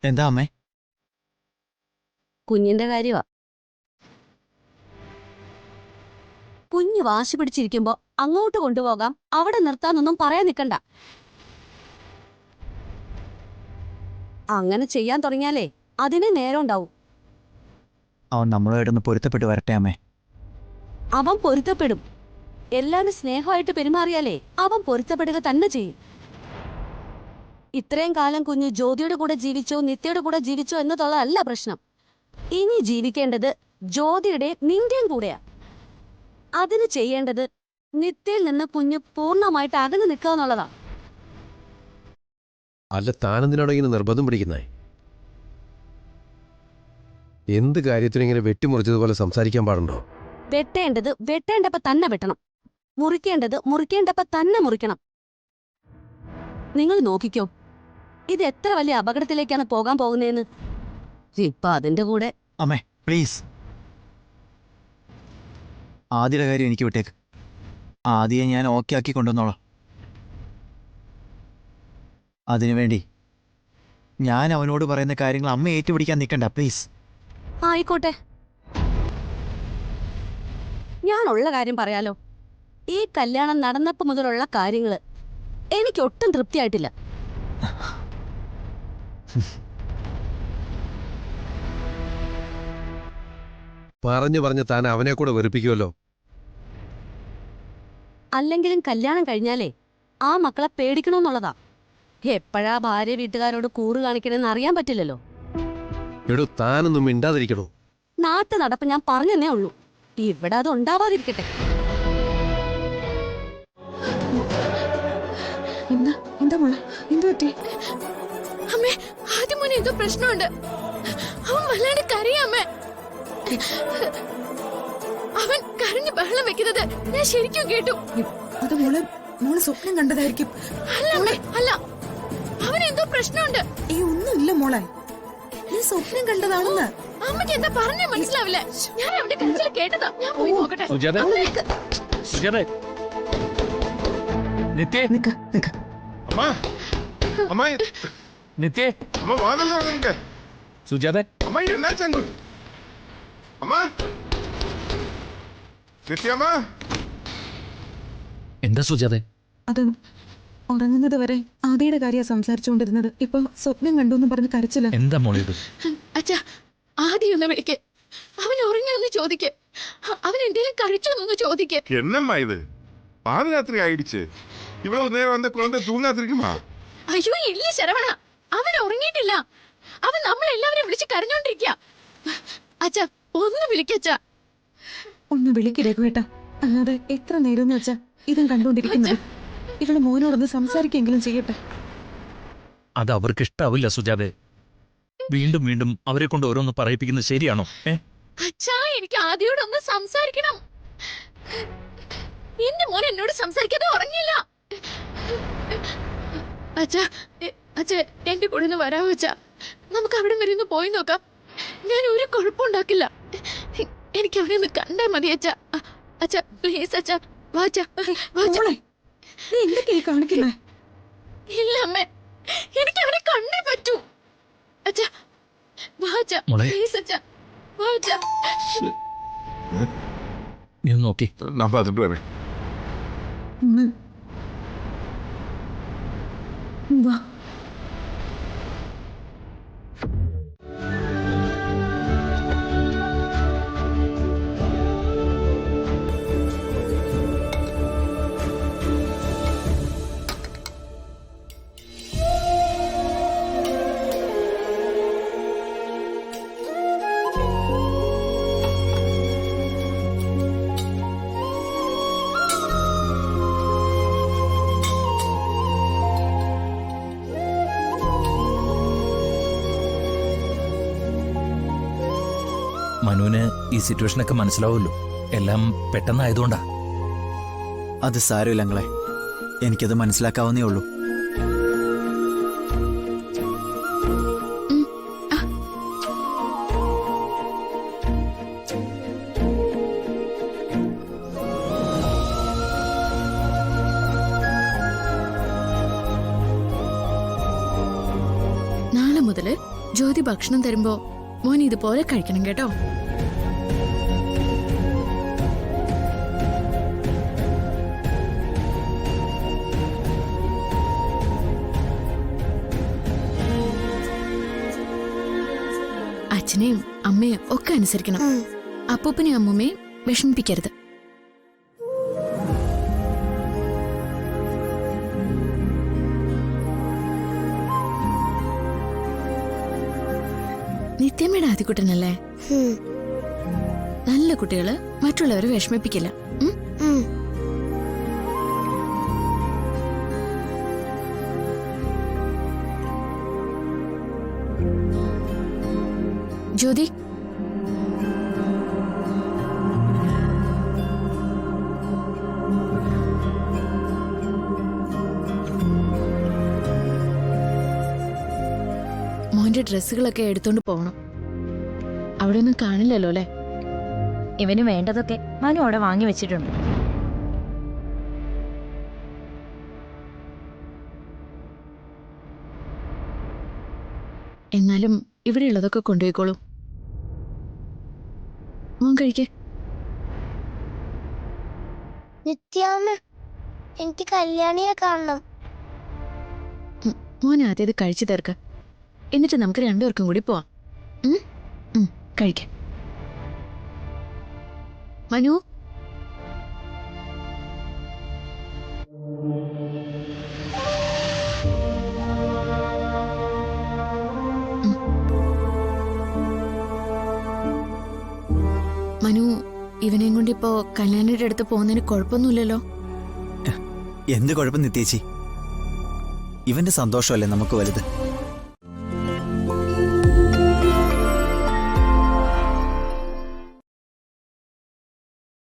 എന്താ അമ്മേ? കുഞ്ഞിന്റെ കാര്യമാ. കുഞ്ഞ് വാശി പിടിച്ചിരിക്കുമ്പോ അങ്ങോട്ട് കൊണ്ടുപോകാം, അവിടെ നിർത്താനൊന്നും പറയാൻ നിൽക്കണ്ട. അങ്ങനെ ചെയ്യാൻ തുടങ്ങിയാലേ അതിന് നേരം ഉണ്ടാവും. അവൻ നമ്മളുമായിട്ടൊന്ന് പൊരുത്തപ്പെട്ട് വരട്ടെ അമ്മേ. അവൻ പൊരുത്തപ്പെടും. എല്ലാവരും സ്നേഹമായിട്ട് പെരുമാറിയാലേ അവൻ പൊരുത്തപ്പെടുക തന്നെ ചെയ്യും. ഇത്രയും കാലം കുഞ്ഞ് ജ്യോതിയുടെ കൂടെ ജീവിച്ചോ നിത്യയുടെ കൂടെ ജീവിച്ചോ എന്നതുള്ളതല്ല പ്രശ്നം. ഇനി ജീവിക്കേണ്ടത് ജ്യോതിയുടെ നിന്റെയും കൂടെയാ. അതിന് ചെയ്യേണ്ടത് നിത്യയിൽ നിന്ന് കുഞ്ഞ് പൂർണ്ണമായിട്ട് അകന്ന് നിൽക്കുക എന്നുള്ളതാ. അല്ല, താനെന്തിനാണോ ഇങ്ങനെ നിർബന്ധം പിടിക്കുന്നേ? എന്ത് കാര്യത്തിനും ഇങ്ങനെ വെട്ടിമുറിച്ചതുപോലെ സംസാരിക്കാൻ പാടുണ്ടോ? വെട്ടേണ്ടത് വെട്ടേണ്ടപ്പ തന്നെ വെട്ടണം, മുറിക്കേണ്ടത് മുറിക്കേണ്ടപ്പ തന്നെ മുറിക്കണം. നിങ്ങൾ നോക്കിക്കോ, ഇത് എത്ര വലിയ അപകടത്തിലേക്കാണ് പോകാൻ പോകുന്നതെന്ന്. ഇപ്പൊ അതിന്റെ കൂടെ. അമ്മേ പ്ലീസ്, ആദ്യയുടെ കാര്യം എനിക്ക് വിട്ടേക്ക്. ആദ്യം ഞാൻ ഓക്കെ ആക്കി കൊണ്ടുവന്നോളാം. അതിനുവേണ്ടി ഞാൻ അവനോട് പറയുന്ന കാര്യങ്ങൾ അമ്മ ഏറ്റുപിടിക്കാൻ നിൽക്കണ്ട പ്ലീസ്. ആയിക്കോട്ടെ, ഞാനുള്ള കാര്യം പറയാലോ. ഈ കല്യാണം നടന്നപ്പോ മുതലുള്ള കാര്യങ്ങള് എനിക്കൊട്ടും തൃപ്തിയായിട്ടില്ല. പറഞ്ഞു പറഞ്ഞ് താൻ അവനെ കൂടെ വെറുപ്പിക്കുമല്ലോ. അല്ലെങ്കിലും കല്യാണം കഴിഞ്ഞാലേ ആ മക്കളെ പേടിക്കണമെന്നുള്ളതാ. എപ്പോഴാ ഭാര്യ വീട്ടുകാരോട് കൂറ് കാണിക്കണമെന്ന് അറിയാൻ പറ്റില്ലല്ലോ. എടോ, താനൊന്നും മിണ്ടാതിരിക്കണോ? നാട്ടു നടപ്പ് ഞാൻ പറഞ്ഞെന്നേ ഉള്ളൂ. ഇവിടെ അത് ഉണ്ടാവാതിരിക്കട്ടെ. എന്താ മോളെ, എന്തു പറ്റി? അമ്മേ, ആദ്യം മോനെ എന്തോ പ്രശ്നമുണ്ട്. അവൻ വല്ലാണ്ട് കരയമ്മേ. അവൻ കരഞ്ഞ് ബഹളം വെക്കുന്നത് ഞാൻ ശരിക്കും കേട്ടു. അത് മോള് സ്വപ്നം കണ്ടതായിരിക്കും. അല്ല അമ്മേ, അല്ല, അവൻ എന്തോ പ്രശ്നമുണ്ട്. ഒന്നുമില്ല മോളെ, നീ സ്വപ്നം കണ്ടതാണെന്ന്. അമ്മയ്ക്ക് എന്താ പറഞ്ഞാ മനസ്സിലാവില്ല. ഞാൻ അവന്റെ കരച്ചിൽ കേട്ടതാ. ഞാൻ പോയി നോക്കട്ടെ. എന്താ സുജാതെ? അത് ഉറങ്ങുന്നത് വരെ ആദിയുടെ കാര്യ സംസാരിച്ചുകൊണ്ടിരുന്നത്. ഇപ്പൊ സ്വപ്നം കണ്ടു എന്ന് പറഞ്ഞ് കരച്ചില്ല. എന്താ മോളെ ഇത്? അച്ഛാ, ആദ്യം ഒന്ന് വിളിക്ക്. അവൻ ഉറങ്ങിയൊന്ന് ചോദിക്ക്. അവൻ എന്തെങ്കിലും കഴിച്ചോന്നൊന്ന് ചോദിക്ക്. என்னம்மா இது பாதராத்திரி ஆயிடுச்சு, இவ்வளவு நேரம் வந்து குழந்தை தூங்காதிருக்குமா? അയ്യോ ഇല്ല ശരവണ, അവൻ ഉറങ്ങിയിട്ടില്ല. അവൻ നമ്മളെല്ലാവരും വിളിച്ച് കരഞ്ഞോണ്ടിരിക്കുക. അച്ഛാ, ഒന്ന് വിളിക്കച്ചാ. ഒന്ന് വിളിക്ക് രഘുവേട്ടാ. അല്ലാതെ എത്ര നേരം എന്ന് വെച്ചാ ഇതും കണ്ടോണ്ടിരിക്കുന്നത്. ഇവള് മോനോടൊന്ന് സംസാരിക്കെങ്കിലും ചെയ്യട്ടെ. അത് അവർക്ക് ഇഷ്ടാവില്ല സുജാതെ. വീണ്ടും വീണ്ടും അവരെ കൊണ്ട് ഓരോന്ന് പറയിപ്പിക്കുന്നത് ശരിയാണോ? അച്ഛാ, എനിക്ക് ആദ്യോടൊന്ന് സംസാരിക്കണം. എന്റെ മോൻ എന്നോട് സംസാരിക്കാതെ ഉറങ്ങിയില്ല. അച്ഛാ, അച്ഛാ, എന്റെ കൂടെ ഒന്ന് വരാമോ അച്ഛാ? നമുക്ക് അവിടെ വരെ ഒന്ന് പോയി നോക്കാം. ഞാൻ ഒരു കുഴപ്പമുണ്ടാക്കില്ല. എനിക്ക് അവനെ ഒന്ന് കണ്ടാ മതി അച്ഛാ. അച്ഛാ പ്ലീസ് അച്ഛാ, വാ അച്ഛാ, വാ അച്ഛാ. നീ എന്തൊക്കെയാ കാണിക്കുന്നേ? ഇല്ല അമ്മേ, എനിക്ക് അവനെ കണ്ടേ പറ്റൂ. അച്ഛാ വാ അച്ഛാ, പ്ലീസ് അച്ഛാ, വാ അച്ഛാ. നീ ഒന്ന് നോക്കി. நான் பார்த்துட்டு வரேன். വാ. മനുവിന് ഈ സിറ്റുവേഷനൊക്കെ മനസ്സിലാവുമല്ലോ. എല്ലാം പെട്ടെന്നായതുകൊണ്ടാ. അത് സാരമില്ല അങ്ങളെ, എനിക്കത് മനസ്സിലാക്കാവുന്നേ ഉള്ളൂ. നാളെ മുതല് ജ്യോതി ഭക്ഷണം തരുമ്പോ മോൻ ഇതുപോലെ കഴിക്കണം കേട്ടോ. അച്ഛനെയും അമ്മയും ഒക്കെ അനുസരിക്കണം. അപ്പൂപ്പനെയും അമ്മൂമ്മയും വിഷമിപ്പിക്കരുത്. നിത്യമ്മയുടെ ആദ്യക്കുട്ടനല്ലേ? നല്ല കുട്ടികള് മറ്റുള്ളവരെ വിഷമിപ്പിക്കില്ല. ജ്യോതി, മോന്റെ ഡ്രസ്സുകളൊക്കെ എടുത്തോണ്ട് പോകണം. അവിടെ ഒന്നും കാണില്ലല്ലോ അല്ലേ? ഇവന് വേണ്ടതൊക്കെ മനു അവിടെ വാങ്ങി വെച്ചിട്ടുണ്ട്. എന്നാലും ഇവിടെ ഉള്ളതൊക്കെ കൊണ്ടുപോയിക്കോളൂ. മോൻ കഴിക്കേ. നിത്യാമ്മ, എനിക്ക് കല്യാണിയെ കാണണം. മോൻ ആദ്യം ഇത് കഴിച്ചു തീർക്ക, എന്നിട്ട് നമുക്ക് രണ്ടുപേർക്കും കൂടി പോവാം. കഴിക്ക. മനു, മനു, ഇവനെയും കൊണ്ട് ഇപ്പോ കല്യാണിയുടെ അടുത്ത് പോകുന്നതിന് കുഴപ്പമൊന്നുമില്ലല്ലോ? എന്ത് കുഴപ്പം നിത്യേച്ചി? ഇവന്റെ സന്തോഷമല്ലേ നമുക്ക് വലുത്.